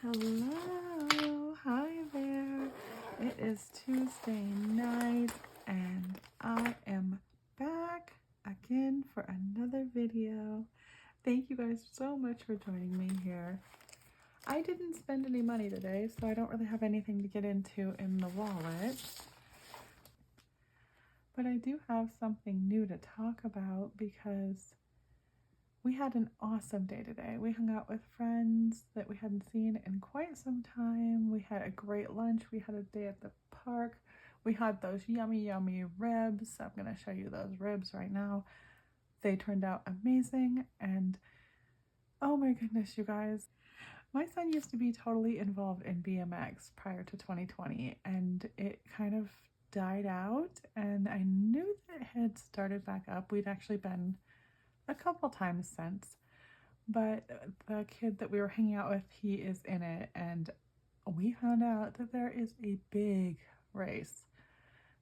Hello, hi there. It is Tuesday night and I am back again for another video. Thank you guys so much for joining me here. I didn't spend any money today, so I don't really have anything to get into in the wallet. But I do have something new to talk about because we had an awesome day today. We hung out with friends that we hadn't seen in quite some time. We had a great lunch. We had a day at the park. We had those yummy ribs. I'm going to show you those ribs right now. They turned out amazing. And oh my goodness, you guys. My son used to be totally involved in BMX prior to 2020, and it kind of died out. And I knew that it had started back up. We'd actually been a couple times since, but the kid that we were hanging out with, he is in it, and we found out that there is a big race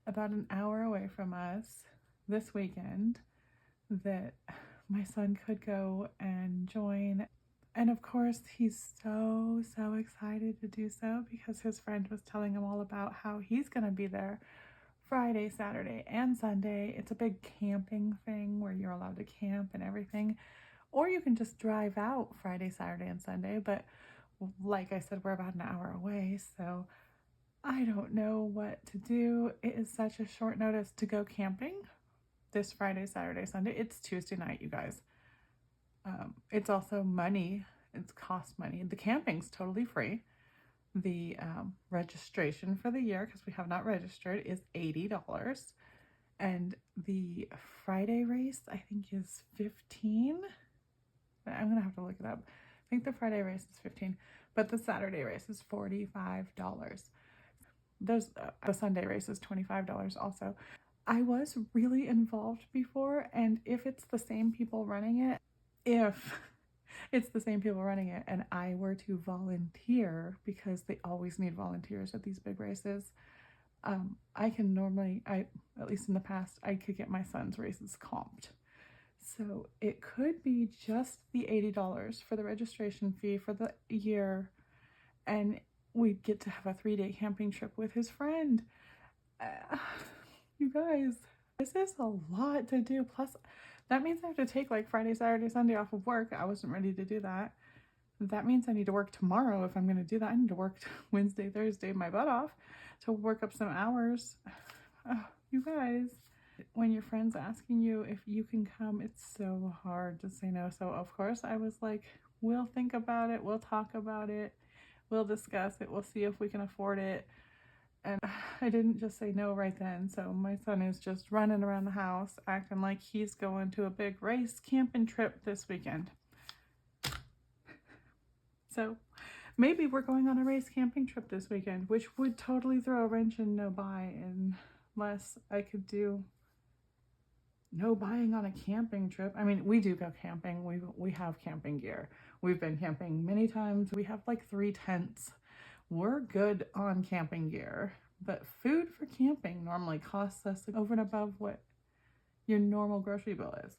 about an hour away from us this weekend that my son could go and join. And of course, he's so excited to do so because his friend was telling him all about how he's going to be there Friday, Saturday, and Sunday. It's a big camping thing where you're allowed to camp and everything. Or you can just drive out Friday, Saturday, and Sunday. But like I said, we're about an hour away, so I don't know what to do. It is such a short notice to go camping this Friday, Saturday, Sunday. It's Tuesday night, you guys. It's also money. It's cost money. The camping's totally free. The registration for the year, because we have not registered, is $80. And the Friday race, I think, is $15. I'm going to have to look it up. I think the Friday race is $15, but the Saturday race is $45. There's the Sunday race is $25 also. I was really involved before, and if it's the same people running it, and I were to volunteer, because they always need volunteers at these big races, I can normally, at least in the past, I could get my son's races comped. So it could be just the $80 for the registration fee for the year, and we'd get to have a 3-day camping trip with his friend. You guys, this is a lot to do. Plus, that means I have to take like Friday, Saturday, Sunday off of work. I wasn't ready to do that. That means I need to work tomorrow if I'm going to do that. I need to work Wednesday, Thursday, my butt off to work up some hours. You guys, when your friend's asking you if you can come, it's so hard to say no. So of course I was like, we'll think about it. We'll talk about it. We'll discuss it. We'll see if we can afford it. And I didn't just say no right then. So my son is just running around the house acting like he's going to a big race camping trip this weekend. So maybe we're going on a race camping trip this weekend, which would totally throw a wrench in no buy, unless I could do no buying on a camping trip. I mean, we do go camping. We have camping gear. We've been camping many times. We have like 3 tents. We're good on camping gear, but food for camping normally costs us over and above what your normal grocery bill is.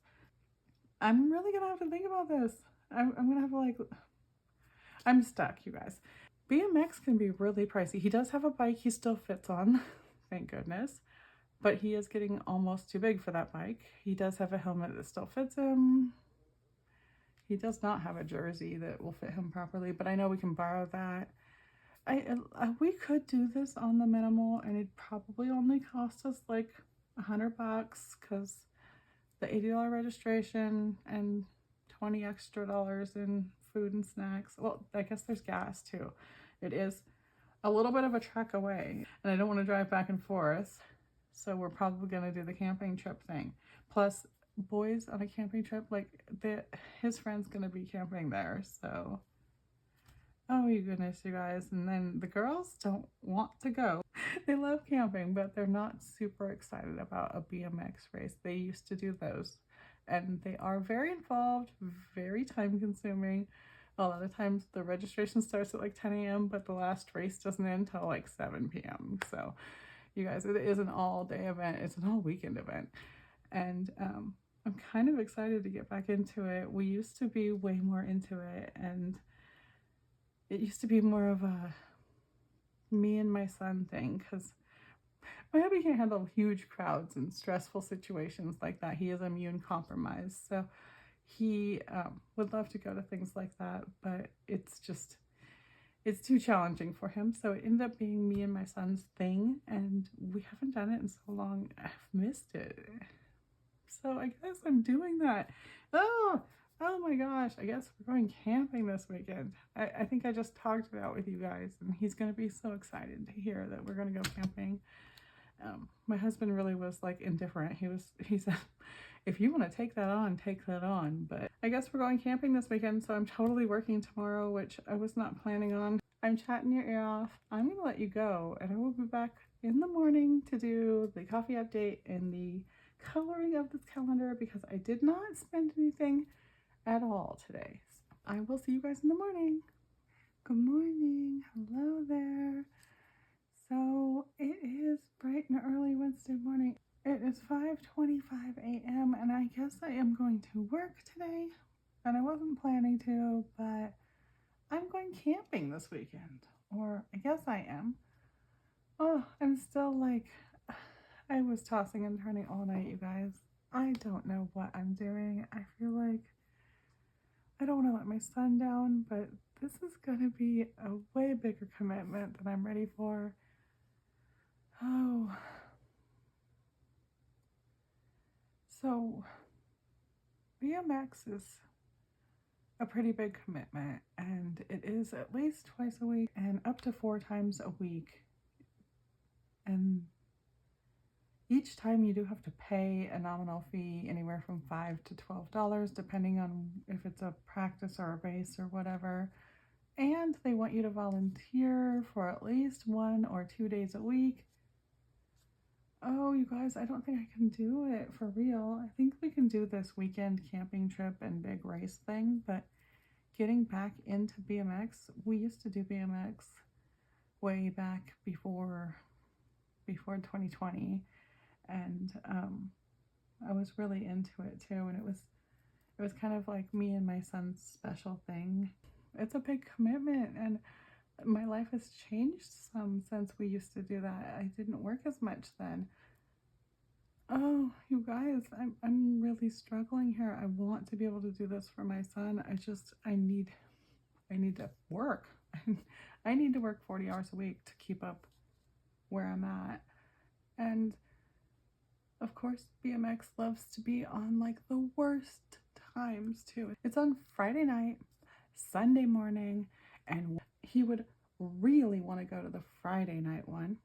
I'm really gonna have to think about this. I'm gonna have to like, I'm stuck, you guys. BMX can be really pricey. He does have a bike he still fits on, thank goodness, but he is getting almost too big for that bike. He does have a helmet that still fits him. He does not have a jersey that will fit him properly, but I know we can borrow that. We could do this on the minimal, and it'd probably only cost us like $100 because the $80 registration and $20 extra in food and snacks. Well, I guess there's gas too. It is a little bit of a trek away, and I don't want to drive back and forth, so we're probably going to do the camping trip thing. Plus, boys on a camping trip, like his friend's going to be camping there, so oh you goodness, you guys. And then the girls don't want to go. They love camping, but they're not super excited about a BMX race. They used to do those, and they are very involved, very time consuming. A lot of times the registration starts at like 10 a.m., but the last race doesn't end until like 7 p.m. So you guys, it is an all-day event. It's an all-weekend event. And I'm kind of excited to get back into it. We used to be way more into it, and It used to be more of a me and my son thing because my hubby can't handle huge crowds and stressful situations like that. He is immune compromised, so he would love to go to things like that, but it's too challenging for him. So it ended up being me and my son's thing, and we haven't done it in so long. I've missed it. So I guess I'm doing that. Oh my gosh. I guess we're going camping this weekend. I think I just talked about it with you guys, and he's going to be so excited to hear that we're going to go camping. My husband really was like indifferent. He said, if you want to take that on, take that on. But I guess we're going camping this weekend, so I'm totally working tomorrow, which I was not planning on. I'm chatting your ear off. I'm going to let you go, and I will be back in the morning to do the coffee update and the coloring of this calendar because I did not spend anything at all today. So I will see you guys in the morning. Good morning. Hello there. So it is bright and early Wednesday morning. It is 5:25 a.m. and I guess I am going to work today. And I wasn't planning to, but I'm going camping this weekend. Or I guess I am. Oh, I'm still like, I was tossing and turning all night, you guys. I don't know what I'm doing. I feel like I don't want to let my son down, but this is going to be a way bigger commitment than I'm ready for. Oh. So, BMX is a pretty big commitment, and it is at least twice a week and up to 4 times a week. And each time you do have to pay a nominal fee anywhere from $5 to $12, depending on if it's a practice or a race or whatever. And they want you to volunteer for at least 1 or 2 days a week. Oh, you guys, I don't think I can do it for real. I think we can do this weekend camping trip and big race thing, but getting back into BMX, we used to do BMX way back before 2020, and I was really into it too, and it was kind of like me and my son's special thing. It's a big commitment, and my life has changed some since we used to do that. I didn't work as much then. Oh, you guys, I'm really struggling here. I want to be able to do this for my son. I need to work. I need to work 40 hours a week to keep up where I'm at. And of course, BMX loves to be on like the worst times too. It's on Friday night, Sunday morning, and he would really want to go to the Friday night one.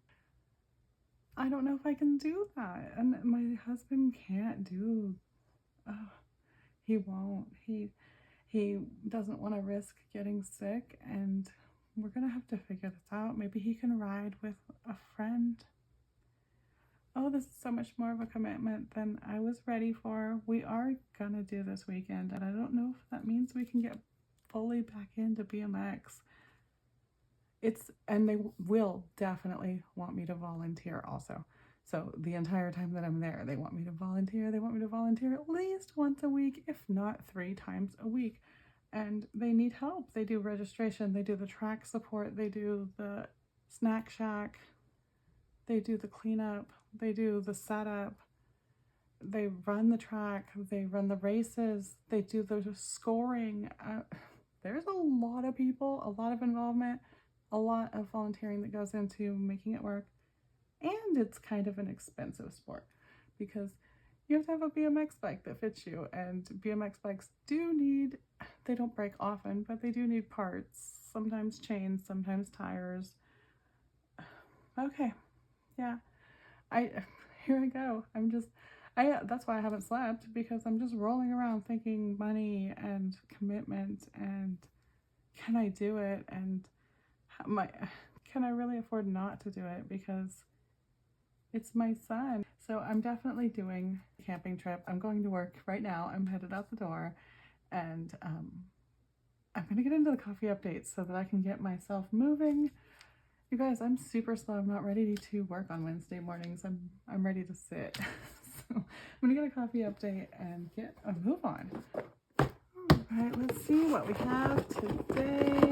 I don't know if I can do that. And my husband can't do, he won't. He doesn't want to risk getting sick, and we're going to have to figure this out. Maybe he can ride with a friend. Oh, this is so much more of a commitment than I was ready for. We are going to do this weekend, and I don't know if that means we can get fully back into BMX. And they will definitely want me to volunteer also. So the entire time that I'm there, they want me to volunteer. They want me to volunteer at least once a week, if not 3 times a week. And they need help. They do registration, they do the track support, they do the snack shack, they do the cleanup, they do the setup, they run the track, they run the races, they do the scoring. There's a lot of people, a lot of involvement, a lot of volunteering that goes into making it work. And it's kind of an expensive sport because you have to have a BMX bike that fits you, and BMX bikes they don't break often, but they do need parts, sometimes chains, sometimes tires. Okay, yeah, here I go. That's why I haven't slept, because I'm just rolling around thinking money and commitment and can I do it, and can I really afford not to do it, because it's my son. So I'm definitely doing a camping trip. I'm going to work right now. I'm headed out the door, and I'm gonna get into the coffee updates so that I can get myself moving. You guys, I'm super slow. I'm not ready to work on Wednesday mornings. I'm ready to sit. So I'm gonna get a coffee update and get a move on. All right, let's see what we have today.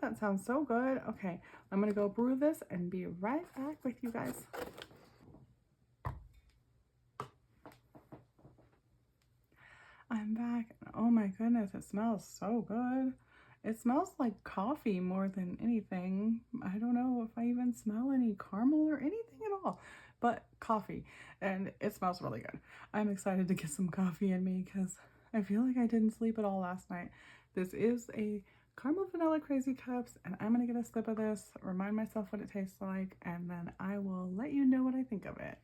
that sounds so good. Okay, I'm gonna go brew this and be right back with you guys. I'm back. Oh my goodness, it smells so good. It smells like coffee more than anything. I don't know if I even smell any caramel or anything at all, but coffee. And it smells really good. I'm excited to get some coffee in me because I feel like I didn't sleep at all last night. This is a caramel vanilla crazy cups, and I'm gonna get a sip of this, remind myself what it tastes like, and then I will let you know what I think of it.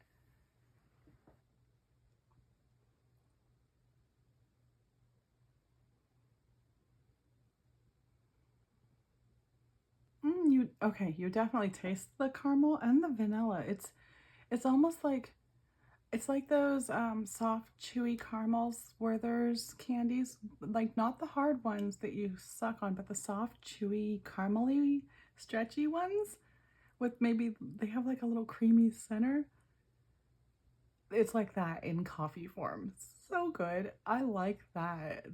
You definitely taste the caramel and the vanilla. It's almost like it's like those soft chewy caramels where there's candies, like not the hard ones that you suck on, but the soft chewy caramely stretchy ones with maybe they have like a little creamy center. It's like that in coffee form. So good. I like that.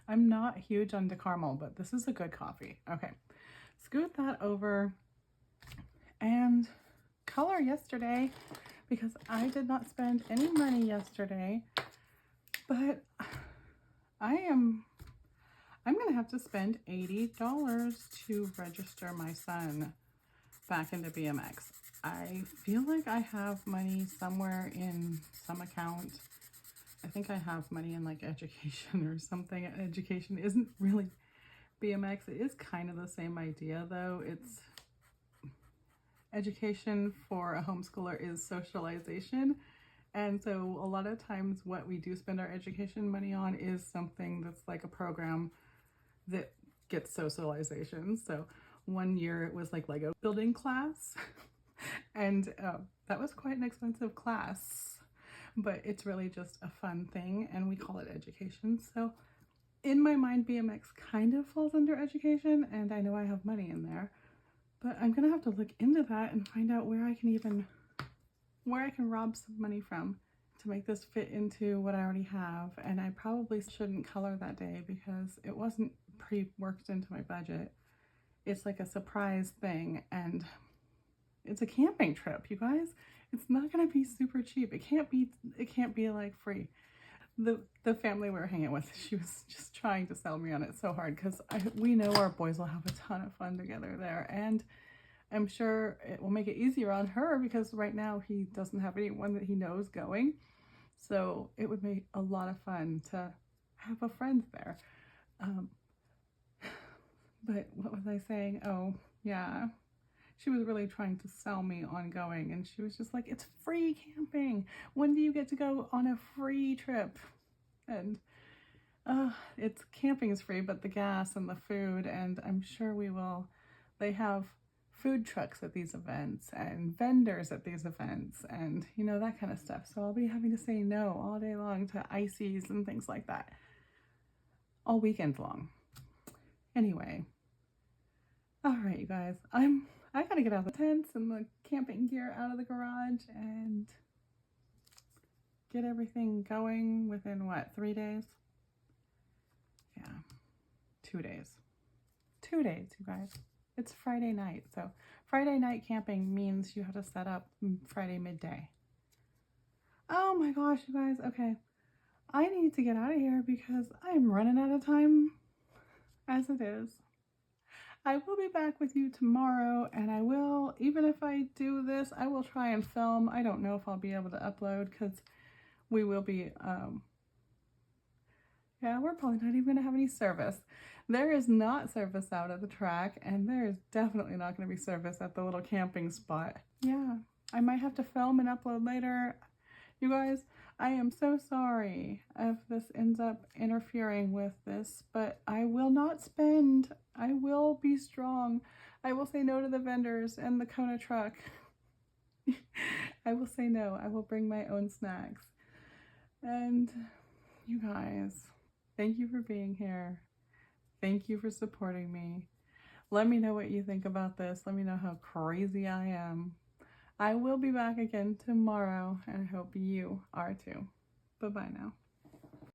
I'm not huge on the caramel, but this is a good coffee. Okay. Scoot that over and color yesterday because I did not spend any money yesterday, but I'm gonna have to spend $80 to register my son back into BMX. I feel like I have money somewhere in some account. I think I have money in like education or something. Education isn't really BMX. It is kind of the same idea though. It's education for a homeschooler is socialization. And so a lot of times what we do spend our education money on is something that's like a program that gets socialization. So one year it was like Lego building class and that was quite an expensive class, but it's really just a fun thing and we call it education. So in my mind, BMX kind of falls under education and I know I have money in there, but I'm gonna have to look into that and find out where I can rob some money from to make this fit into what I already have. And I probably shouldn't color that day because it wasn't pre-worked into my budget. It's like a surprise thing and it's a camping trip, you guys. It's not gonna be super cheap. It can't be like free. The family we were hanging with, she was just trying to sell me on it so hard because we know our boys will have a ton of fun together there, and I'm sure it will make it easier on her because right now he doesn't have anyone that he knows going. So it would make a lot of fun to have a friend there. But what was I saying? Oh, yeah. She was really trying to sell me on going, and she was just like, it's free camping. When do you get to go on a free trip? And it's camping is free, but the gas and the food, and I'm sure we will. They have food trucks at these events and vendors at these events and you know that kind of stuff. So I'll be having to say no all day long to ices and things like that all weekend long. Anyway, all right, you guys, I gotta get out the tents and the camping gear out of the garage and get everything going within what, 3 days? Yeah, 2 days. 2 days, you guys. It's Friday night, so Friday night camping means you have to set up Friday midday. Oh my gosh, you guys, okay. I need to get out of here because I'm running out of time as it is. I will be back with you tomorrow, and I will, even if I do this, I will try and film. I don't know if I'll be able to upload because we will be, yeah, we're probably not even going to have any service. There is not service out at the track, and there is definitely not going to be service at the little camping spot. Yeah, I might have to film and upload later. You guys, I am so sorry if this ends up interfering with this, but I will not spend. I will be strong. I will say no to the vendors and the Kona truck. I will say no. I will bring my own snacks. And you guys, thank you for being here. Thank you for supporting me. Let me know what you think about this. Let me know how crazy I am. I will be back again tomorrow, and I hope you are too. Bye-bye now.